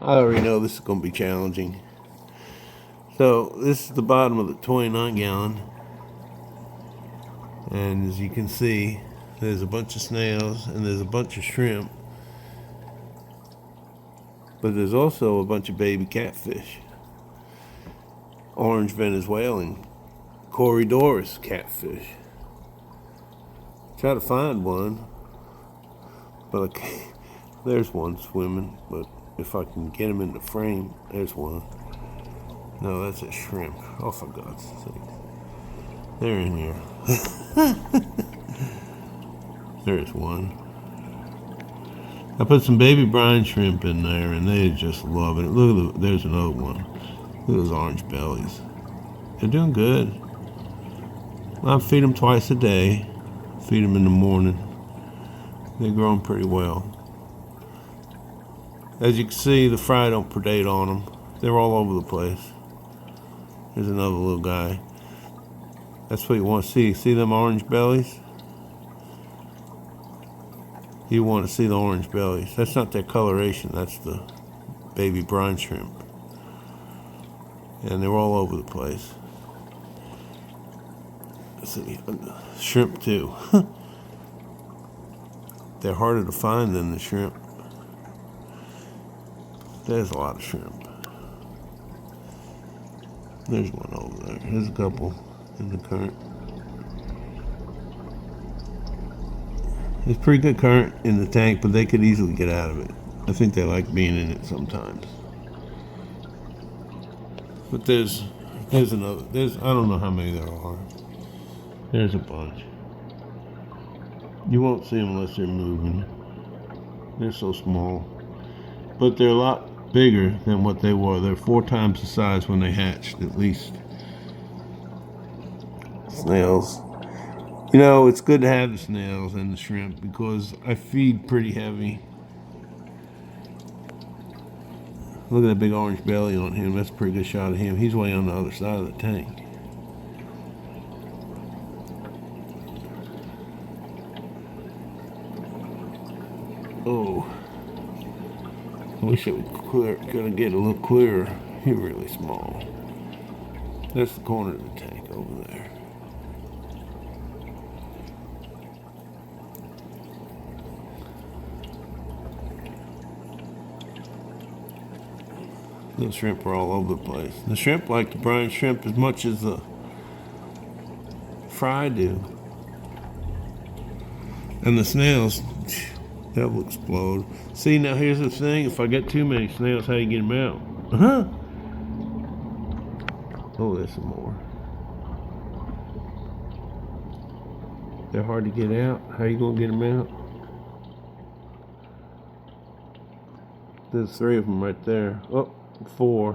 I already know this is going to be challenging. So this is the bottom of the 29 gallon. And as you can see, there's a bunch of snails and there's a bunch of shrimp. But there's also a bunch of baby catfish. Orange Venezuelan Corys catfish. Try to find one. But I can't. There's one swimming, but if I can get him in the frame, there's one. No, that's a shrimp. Oh, for God's sake. They're in here. There's one. I put some baby brine shrimp in there, and they just love it. Look at there's another one. Look at those orange bellies. They're doing good. I feed them twice a day. Feed them in the morning. They're growing pretty well. As you can see, the fry don't predate on them. They're all over the place. There's another little guy. That's what you want to see. See them orange bellies? You want to see the orange bellies. That's not their coloration. That's the baby brine shrimp. And they're all over the place. Let's see. Shrimp too. They're harder to find than the shrimp. There's a lot of shrimp. There's one over there. There's a couple in the current. There's pretty good current in the tank, but they could easily get out of it. I think they like being in it sometimes. But there's another. I don't know how many there are. There's a bunch. You won't see them unless they're moving. They're so small. But they're a lot bigger than what they were. They're 4 times the size when they hatched, at least. Snails. You know, it's good to have the snails and the shrimp because I feed pretty heavy. Look at that big orange belly on him. That's a pretty good shot of him. He's way on the other side of the tank. Oh. I wish it would gonna get a little clearer. He's really small. That's the corner of the tank over there. The shrimp are all over the place. The shrimp like the brine shrimp as much as the fry do. And the snails, that will explode. See, now here's the thing. If I get too many snails, how do you get them out? Uh-huh. Oh, there's some more. They're hard to get out. How you gonna get them out? There's 3 of them right there. Oh, 4.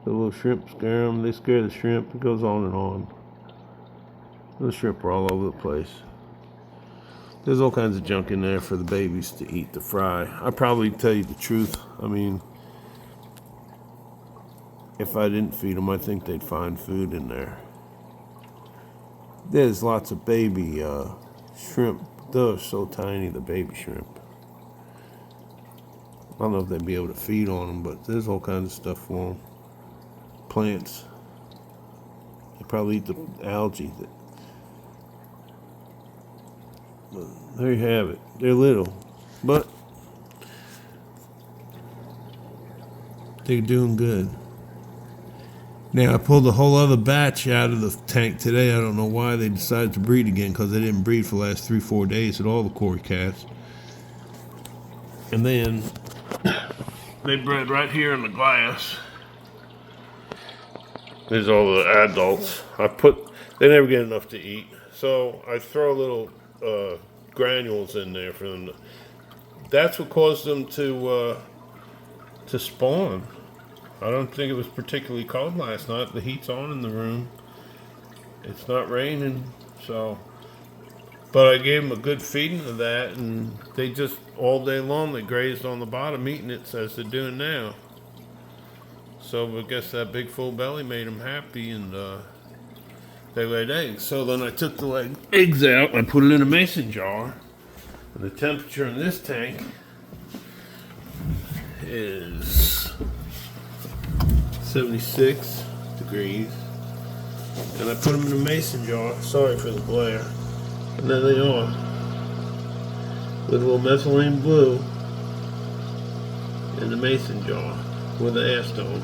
The little shrimp scare them. They scare the shrimp. It goes on and on. The shrimp are all over the place. There's all kinds of junk in there for the babies to eat, to fry. I probably tell you the truth. I mean, if I didn't feed them, I think they'd find food in there. There's lots of baby shrimp. They're so tiny, the baby shrimp. I don't know if they'd be able to feed on them, but there's all kinds of stuff for them. Plants. They probably eat the algae. There you have it. They're little, but they're doing good. Now, I pulled a whole other batch out of the tank today. I don't know why they decided to breed again, because they didn't breed for the last 3-4 days at all, the Corys cats. And then they bred right here in the glass. There's all the adults. They never get enough to eat, so I throw little granules in there for them. That's what caused them to spawn. I don't think it was particularly cold last night. The heat's on in the room. It's not raining, so. But I gave them a good feeding of that, and they just all day long they grazed on the bottom, eating it as they're doing now. So I guess that big full belly made them happy, and they laid eggs. So then I took the eggs out, I put it in a mason jar. And the temperature in this tank is 76 degrees. And I put them in a mason jar. Sorry for the glare. And there they are. With a little methylene blue in the mason jar with an air stone.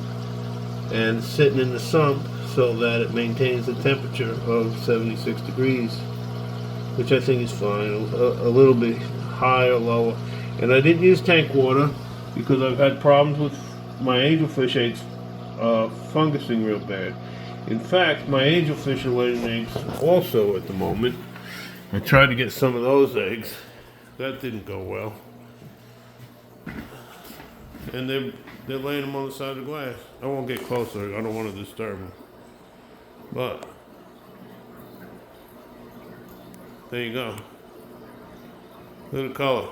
And sitting in the sump so that it maintains the temperature of 76 degrees, which I think is fine. A little bit high or lower. And I didn't use tank water because I've had problems with my angelfish eggs fungusing real bad. In fact, my angelfish are laying eggs also at the moment. I tried to get some of those eggs. That didn't go well. And they're laying them on the side of the glass. I won't get closer. I don't want to disturb them. But there you go. Look at the color.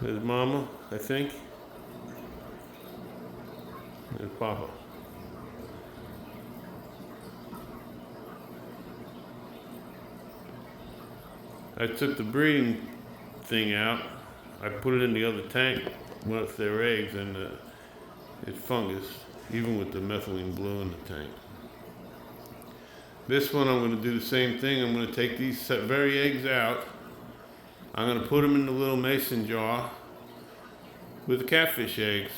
There's Mama, I think. There's Papa. I took the breeding thing out. I put it in the other tank with their eggs, and it fungus, even with the methylene blue in the tank. This one I'm going to do the same thing. I'm going to take these very eggs out. I'm going to put them in the little mason jar with the catfish eggs.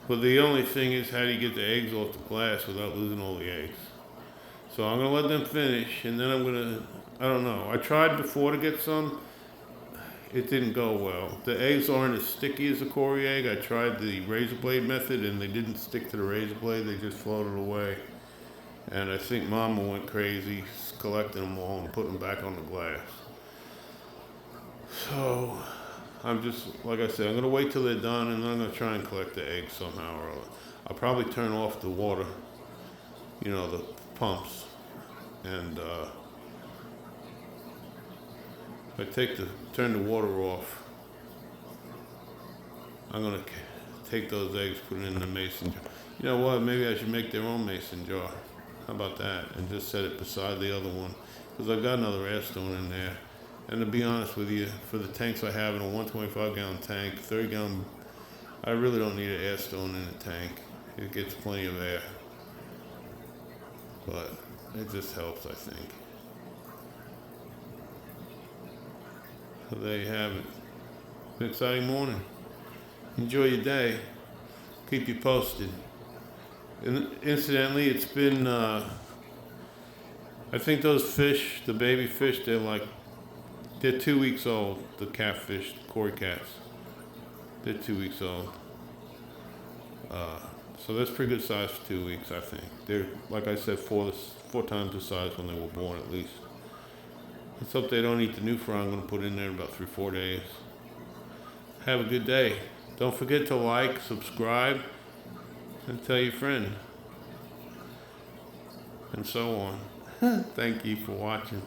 But the only thing is, how do you get the eggs off the glass without losing all the eggs? So I'm going to let them finish, and then I'm going to, I don't know. I tried before to get some. It didn't go well. The eggs aren't as sticky as a Corys egg. I tried the razor blade method, and they didn't stick to the razor blade. They just floated away. And I think Mama went crazy collecting them all and putting them back on the glass. So I'm just, like I said, I'm going to wait till they're done, and then I'm going to try and collect the eggs somehow or other. I'll probably turn off the water, you know, the pumps. And if I turn the water off, I'm going to take those eggs, put it in the mason jar. You know what? Maybe I should make their own mason jar. How about that? And just set it beside the other one. Because I've got another air stone in there. And to be honest with you, for the tanks I have in a 125-gallon tank, 30-gallon, I really don't need an air stone in the tank. It gets plenty of air. But it just helps, I think. So there you have it. It's an exciting morning. Enjoy your day. Keep you posted. And incidentally, it's been, I think those fish, the baby fish, they're 2 weeks old, the catfish, Corys cats. They're 2 weeks old. So that's pretty good size for 2 weeks, I think. They're, like I said, four times the size when they were born at least. Let's hope they don't eat the new fry I'm going to put in there in about 3-4 days. Have a good day. Don't forget to like, subscribe, and tell your friend. And so on. Thank you for watching.